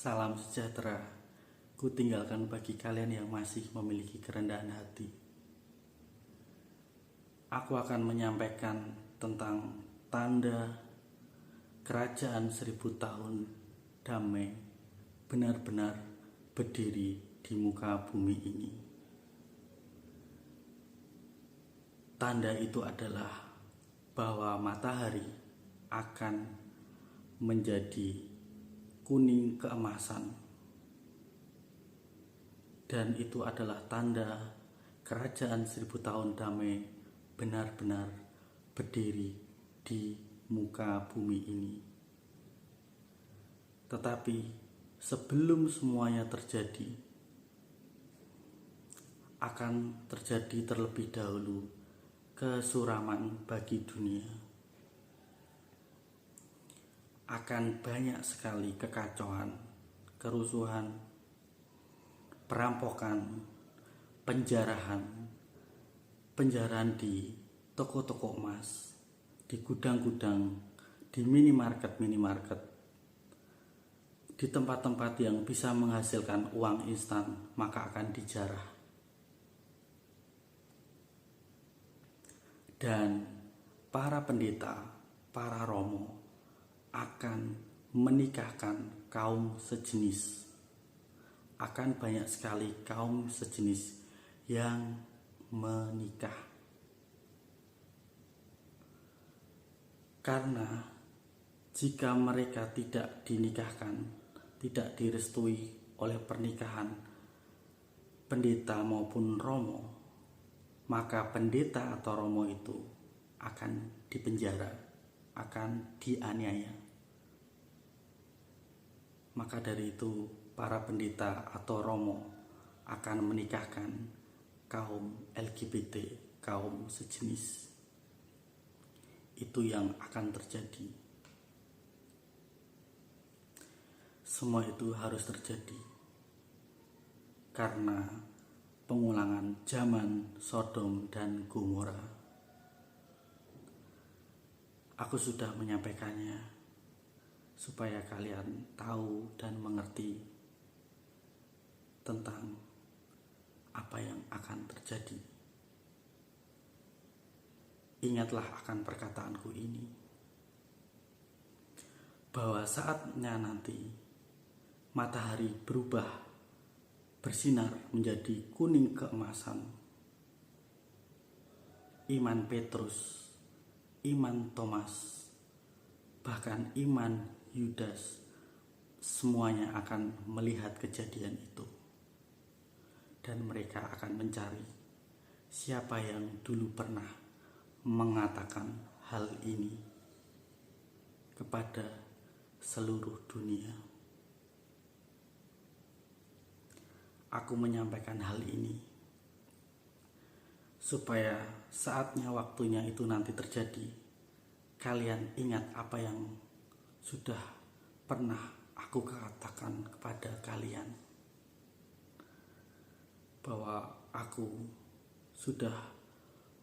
Salam sejahtera, ku tinggalkan bagi kalian yang masih memiliki kerendahan hati. Aku akan menyampaikan tentang tanda kerajaan 1000 tahun damai benar-benar berdiri di muka bumi ini. Tanda itu adalah bahwa matahari akan menjadi kuning keemasan, dan itu adalah tanda kerajaan 1000 tahun damai benar-benar berdiri di muka bumi ini. Tetapi sebelum semuanya terjadi, akan terjadi terlebih dahulu kesuraman bagi dunia. Akan banyak sekali kekacauan, kerusuhan, perampokan, penjarahan di toko-toko emas, di gudang-gudang, di minimarket, di tempat-tempat yang bisa menghasilkan uang instan, maka akan dijarah. Dan para pendeta, para romo akan menikahkan kaum sejenis. Akan banyak sekali kaum sejenis yang menikah. Karena jika mereka tidak dinikahkan, tidak direstui oleh pernikahan pendeta maupun romo, maka pendeta atau romo itu akan dipenjara, akan dianiaya. Maka dari itu para pendeta atau romo akan menikahkan kaum LGBT, kaum sejenis. Itu yang akan terjadi. Semua itu harus terjadi karena pengulangan zaman Sodom dan Gomora. Aku sudah menyampaikannya supaya kalian tahu dan mengerti tentang apa yang akan terjadi. Ingatlah akan perkataanku ini, bahwa saatnya nanti matahari berubah, bersinar menjadi kuning keemasan. Iman Petrus, iman Thomas, bahkan iman Yudas, semuanya akan melihat kejadian itu. Dan mereka akan mencari siapa yang dulu pernah mengatakan hal ini kepada seluruh dunia. Aku menyampaikan hal ini supaya saatnya, waktunya itu nanti terjadi, kalian ingat apa yang sudah pernah aku katakan kepada kalian, bahwa aku sudah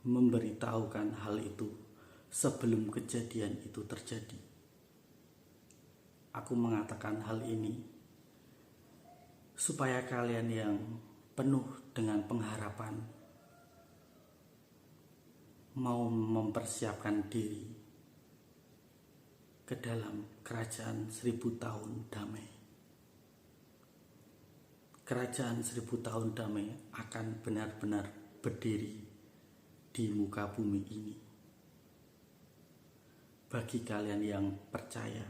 memberitahukan hal itu sebelum kejadian itu terjadi. Aku mengatakan hal ini supaya kalian yang penuh dengan pengharapan mau mempersiapkan diri ke dalam kerajaan 1000 tahun damai. Kerajaan 1000 tahun damai akan benar-benar berdiri di muka bumi ini. Bagi kalian yang percaya,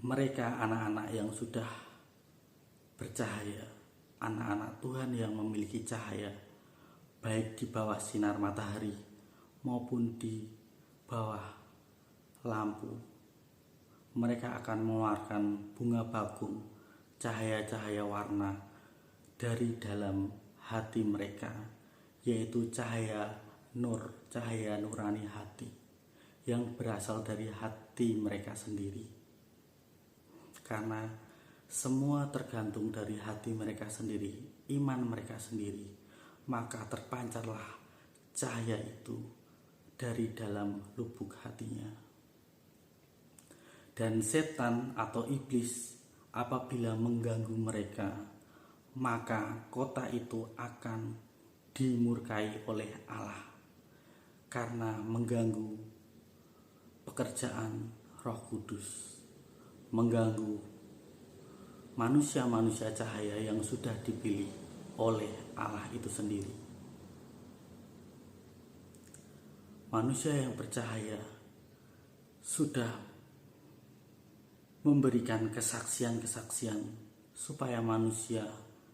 mereka anak-anak yang sudah bercahaya, anak-anak Tuhan yang memiliki cahaya, baik di bawah sinar matahari maupun di bawah lampu, mereka akan mengeluarkan bunga bakung, cahaya-cahaya warna dari dalam hati mereka, yaitu cahaya nur, cahaya nurani hati yang berasal dari hati mereka sendiri. Karena semua tergantung dari hati mereka sendiri, iman mereka sendiri, maka terpancarlah cahaya itu dari dalam lubuk hatinya. Dan setan atau iblis apabila mengganggu mereka, maka kota itu akan dimurkai oleh Allah karena mengganggu pekerjaan Roh Kudus, mengganggu manusia-manusia cahaya yang sudah dipilih oleh Allah itu sendiri. Manusia yang bercahaya sudah memberikan kesaksian-kesaksian supaya manusia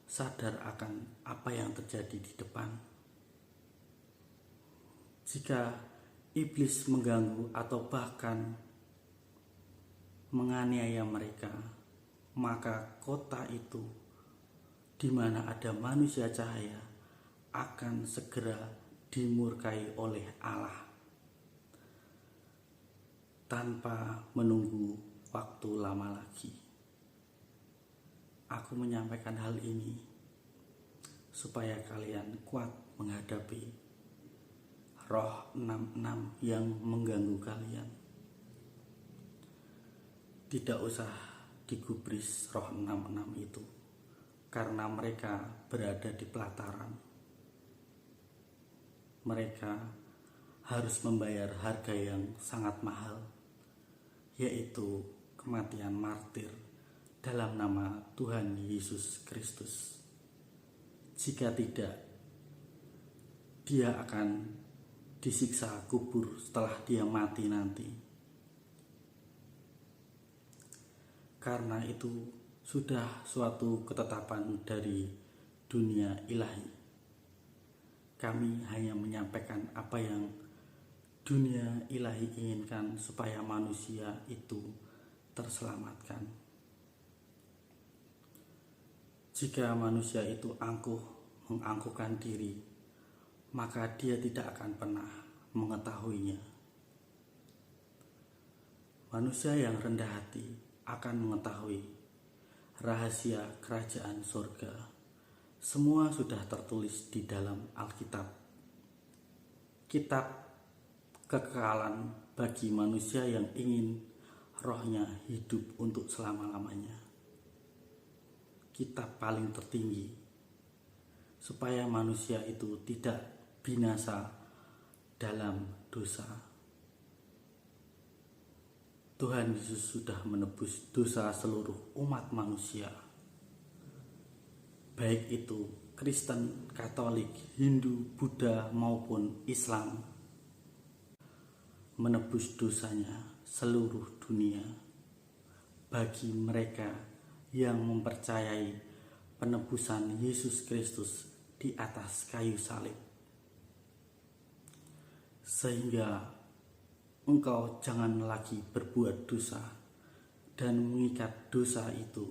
sadar akan apa yang terjadi di depan. Jika iblis mengganggu atau bahkan menganiaya mereka, maka kota itu di mana ada manusia cahaya akan segera dimurkai oleh Allah tanpa menunggu waktu lama lagi. Aku menyampaikan hal ini supaya kalian kuat menghadapi roh 66 yang mengganggu kalian. Tidak usah digubris roh 66 itu, karena mereka berada di pelataran. Mereka harus membayar harga yang sangat mahal, yaitu kematian martir dalam nama Tuhan Yesus Kristus. Jika tidak, dia akan disiksa kubur setelah dia mati nanti. Karena itu sudah suatu ketetapan dari dunia ilahi. Kami hanya menyampaikan apa yang dunia ilahi inginkan supaya manusia itu terselamatkan. Jika manusia itu mengangkuhkan diri, maka dia tidak akan pernah mengetahuinya. Manusia yang rendah hati akan mengetahui rahasia kerajaan surga. Semua sudah tertulis di dalam Alkitab. Kitab kekekalan bagi manusia yang ingin rohnya hidup untuk selama-lamanya. Kitab paling tertinggi supaya manusia itu tidak binasa dalam dosa. Tuhan Yesus sudah menebus dosa seluruh umat manusia, baik itu Kristen, Katolik, Hindu, Buddha maupun Islam. Menebus dosanya seluruh dunia bagi mereka yang mempercayai penebusan Yesus Kristus di atas kayu salib. Sehingga engkau jangan lagi berbuat dosa dan mengikat dosa itu,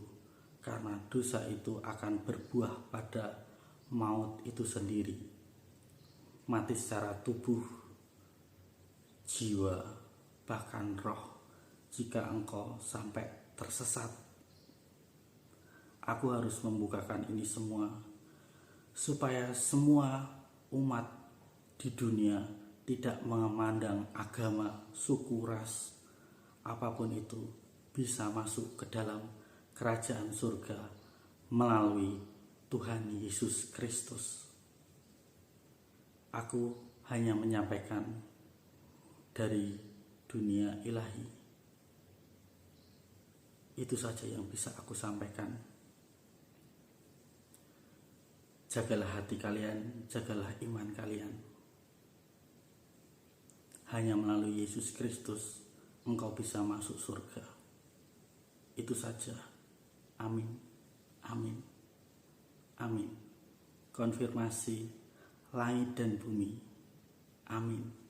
karena dosa itu akan berbuah pada maut itu sendiri. Mati secara tubuh, jiwa, bahkan roh jika engkau sampai tersesat. Aku harus membukakan ini semua supaya semua umat di dunia tidak memandang agama, suku, ras, apapun itu bisa masuk ke dalam kerajaan surga melalui Tuhan Yesus Kristus. Aku hanya menyampaikan dari dunia ilahi. Itu saja yang bisa aku sampaikan. Jagalah hati kalian, jagalah iman kalian. Hanya melalui Yesus Kristus engkau bisa masuk surga. Itu saja. Amin. Amin. Amin. Konfirmasi langit dan bumi. Amin.